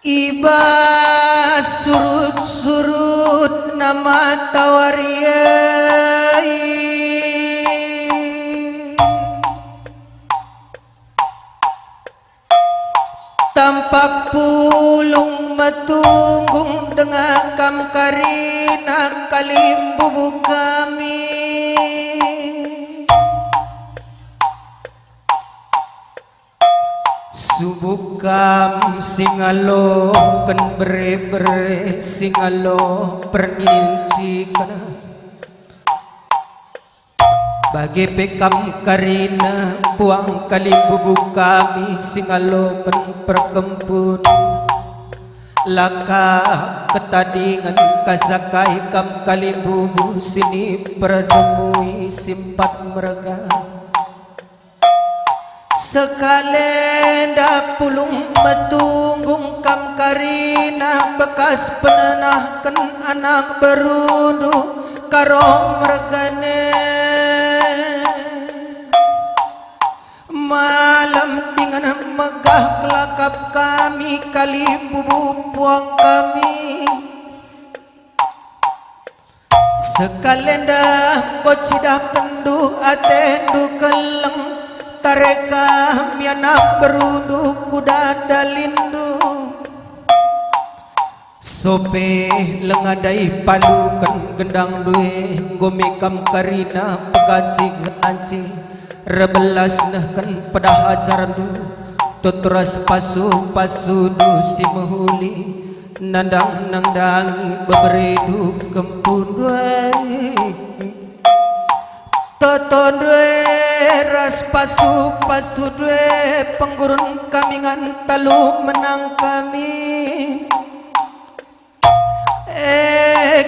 Iba surut-surut nama tawariyai tampak pulung matunggung dengan kam karina kalim bubu kami subukam singalo kan bere-bere singalo perninci kana bagi pekam karina puang kali bubuk kami singalo kan perkempun laka ketadingan kasakai kam kali bubu sini perdemui simpat mereka sekalenda pulung metunggung kam karina bekas penenahkan anak berundu karo mergane malam dengan megah kelakap kami kali bubu puang kami sekalenda kocidah kendu atendu keleng tareka mianak berudu kuda dalindu sope lengadai palukan gendang duwe gomekam karina pegacing anci rebelas nahkan pada hajaran du tutras pasu du si mehuli nandang nangdangi beberedu kempun duwe toton duwe ras pasu duwe penggurun kami ngan talu menang kami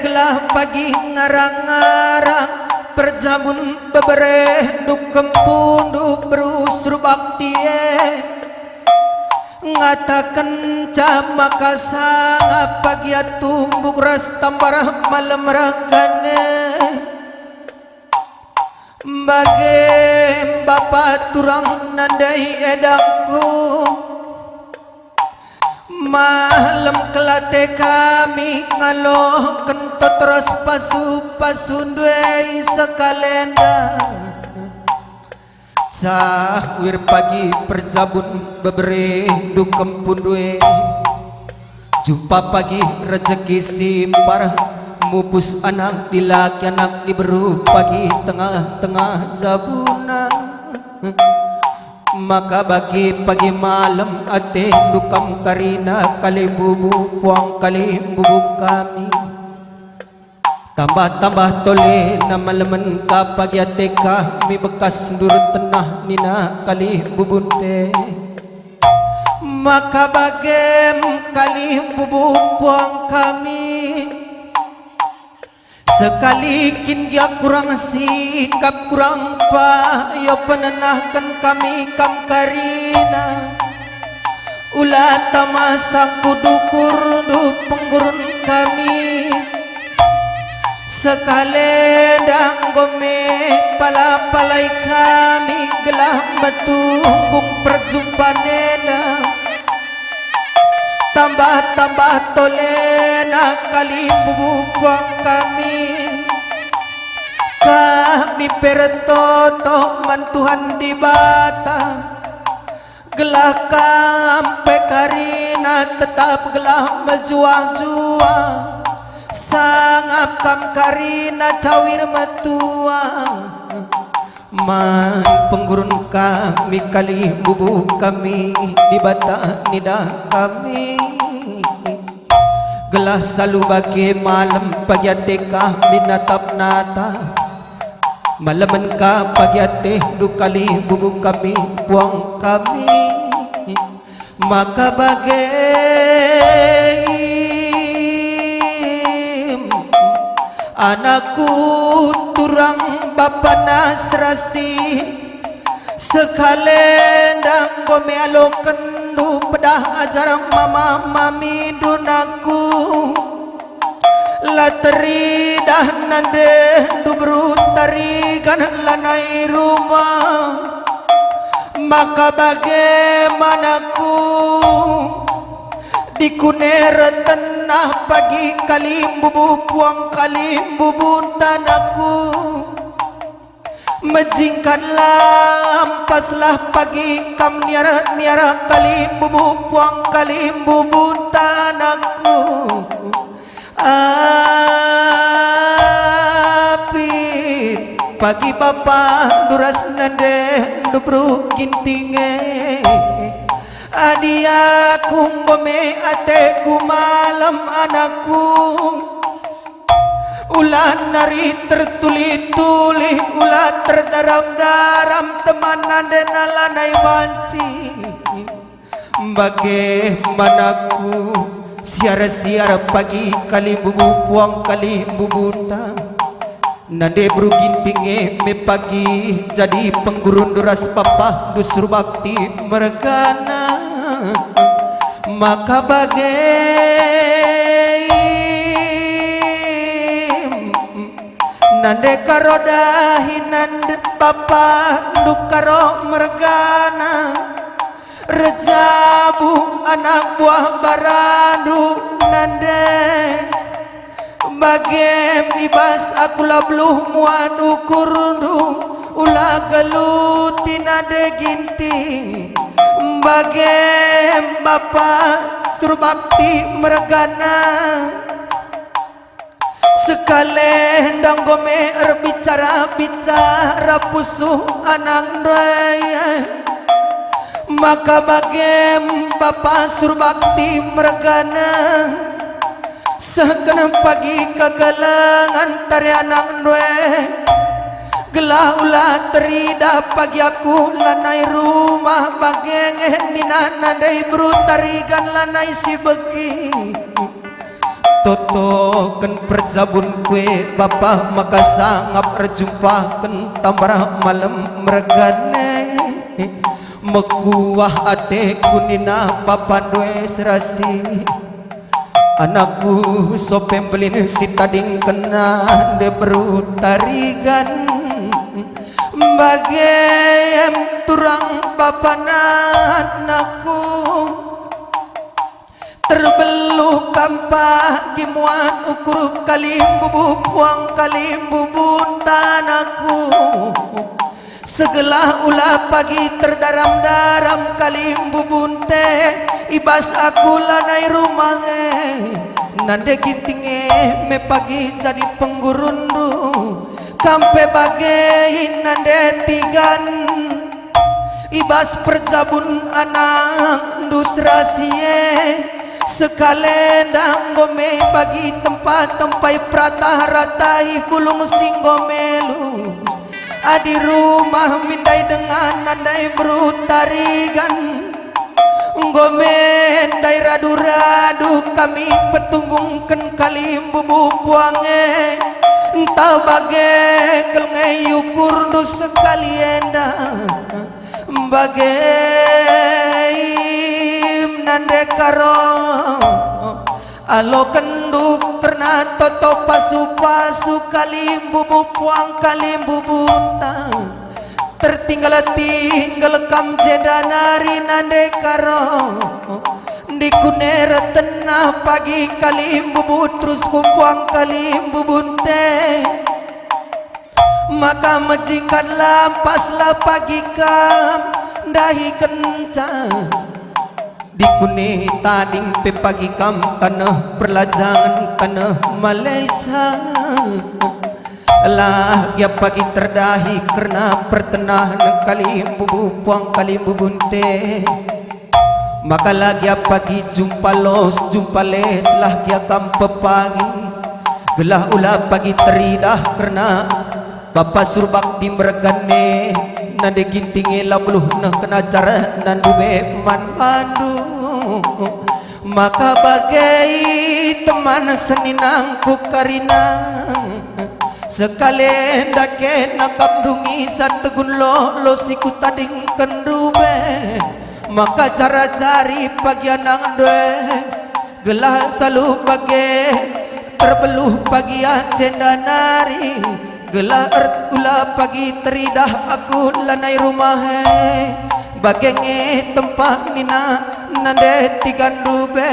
gelah pagi ngarang-ngarang perjamun bebere du kempun du berusru bakti ngatakan maka sang pagi tumbuk ras tambarah malam ragane bagi bapak turang nandai edaku malam kelate kami ngaloh kentot terus pasu duwe sekalenda sahwir pagi perjabun bebere du kempun duwe jumpa pagi rezeki simpar mupus anak dilaki anak diberu pagi tengah-tengah zabuna maka bagi pagi malam ate dukam karina kali bubu puang kali bubu kami tambah tole na malaman ka pagi ate kami bekas dur tenah nina kali bubunte maka bagem kali bubu puang kami sekali kin dia kurang sikap kurang payo penenahkan kami kam karina ulah tamasa kudu kurdu penggurun kami sekali dang gome pala-palai kami gelah betunggung perjumpanena tambah tolena kali bubuang kami pertoto mantuhan di bata gelah kampe karina tetap gelah menjuah-juah sangap kam karina cawir metua man penggurun kami kali bubu kami di bata nidah kami gelah selalu bagi malam pagi ate kami natap nata malaman ka pagi ate du kali bubu kami puang kami maka bagi anakku turang bapa nasrasi sekalendang gome alokan du pedah ajar mama mami dunaku lateri dah nande du berutari kan lanai rumah maka bagaimanakah di kunera tenah pagi kalimbubu puang kalimbubu tanahku majingkanlah paslah pagi kam niara niara kalimbubu puang kalimbubu tanahku apit pagi bapak duras nande dubru kintinge adia kumbome ateku malam anakku ulah nari tertuli-tuli ulah terdaram-daram temanan dan alanai banci bagimanaku siara-siara pagi kali bubu puang kali bubunta nade bru gintinge me pagi jadi penggurun duras papa dusur bakti mergana maka bagai nande karodahi nande papa dukaro mergana rejabu anak buah barandu nande bagem ibas aku labluh muanu kurundu ulah gelutin ade ginting bagem bapak surbakti mergana sekali hendang gome bicara pusuh anak raya maka bagem bapak surbakti mergana sekena pagi kagalangan tari anak nwe gelah ulah terida pagi aku lanai rumah bageng nina nadai bru tarigan lanai si begi toto ken perjabun kue bapa maka sangap berjumpa ken tambarah malam mergane mekuah ate kunina papa nwe serasi anakku sopem belin si tading kena de berutarigan bagem turang papana anakku terbeluh kampah gimuan ukur kalimbubu puang kalimbubu tanahku segelah ulah pagi terdaram-daram kalimbubu teh ibas aku lanai rumah nande gintinge me pagi jadi penggurundu kampe bagai nande tigan ibas perjabun anak dusrasie sekalendang gome bagi tempat tempai pratah ratai kulung singgomelu adi rumah mindai dengan nandai berutarigan ngomen dai radu-radu kami petunggungkan kalimbubu puange entah bagai kelngai yukur dus sekali enda bagai nande karo alo kenduk terna toto pasu-pasu kalimbubu puang kalimbubu tertinggal kam jedanari nande karo di kunera tenah pagi kalimbubu terus kupuang kalimbubu teh maka majingkanlah paslah pagi kam dahi kencang di kune tading pe pagi kam tanah perlajangan tanah Malaysia lah ya pagi terdahi karena pertenahan kalimbubu puang kalimbubu teh maka lagi pagi jumpa les lah ya kam pepagi gelah ulah pagi teridah karena Bapak surbakti mergane nade gintinge labluh nah kena cara nandu man pandu maka bagai teman seninangku karina sekali ndake nakap dungi sategun lo siku tading kendube maka cara cari pagi anang dwe gelah salu bagai terbeluh pagi acenda nari gelah ula pagi teridah aku lanai rumah bagenge tempat nina nande tigandu be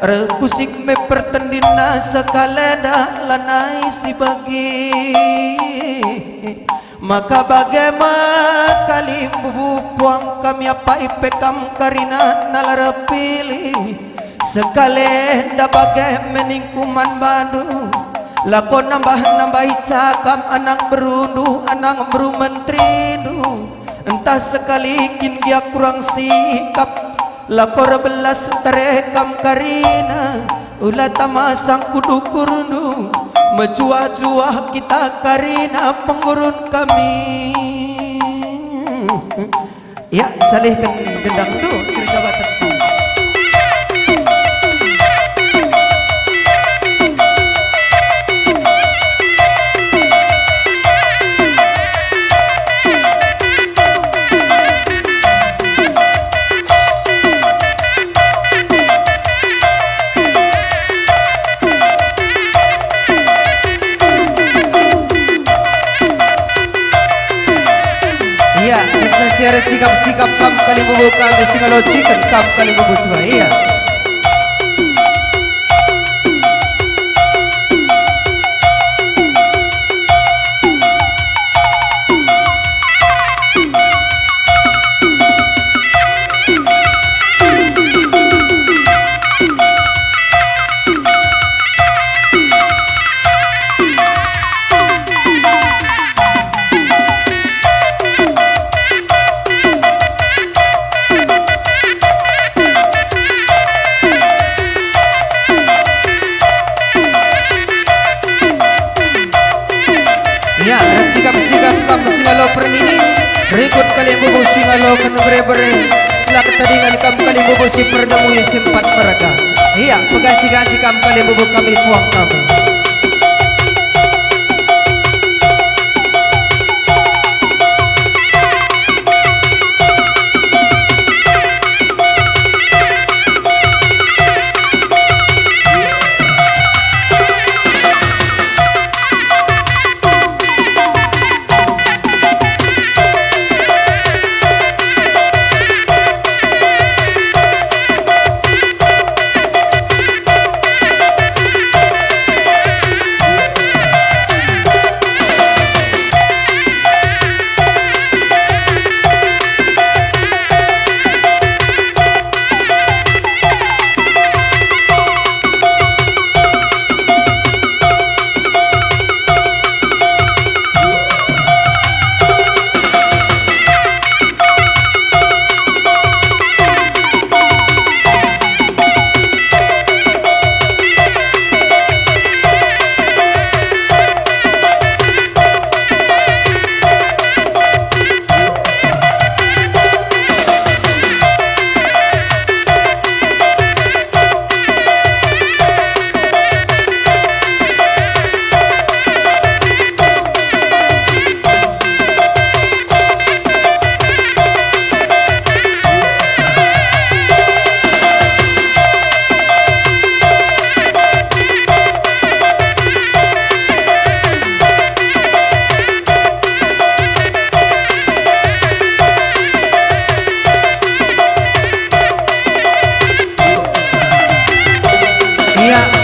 rekusik me pertendina sekaleda lanai si bagi. Maka bagaimana kali bubu puang kami apa ipekam karina nalara pilih sekali dah bagai meningkuman badu lakon nambah cakam anak berunduh anak beru menteri du entah sekali kin dia kurang sikap lakor belas terekam karina ulah tamasang kudu kurundu menjuah-juah kita karina penggurun kami. Ya salihkan gendang du Sri Jabatan. Iya, saya sikap-sikap kam kali bubuka kami singalocikan kam kali bubuka. Iya. Ya, sikap-sikap kamu singalo pernini berikut kalian bubu singalo kan bere-bere lah ketadingan kamu kalian bubu si perdemu simpat mereka. Iya, peganci-ganci kamu kalian bubu kami puang kami.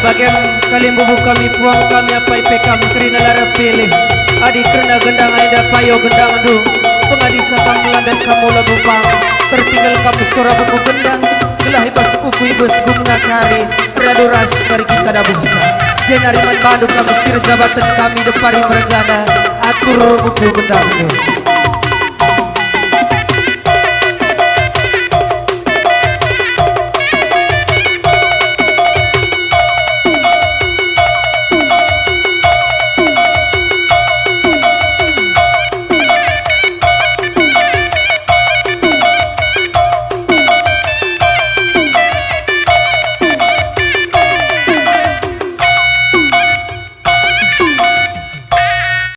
Bagian kalian bubu kami puang kami apa ipe kami kerina lara pilih adi kerana gendang ada payo gendang du pengadi sakam landan kamu labu pang tertinggal kamu suara bubu gendang gelah ibas uku ibas gumna kari radu ras mari kita dah bungsa jenariman bandu kami sir jabatan kami depari mergana atur bubu gendang du.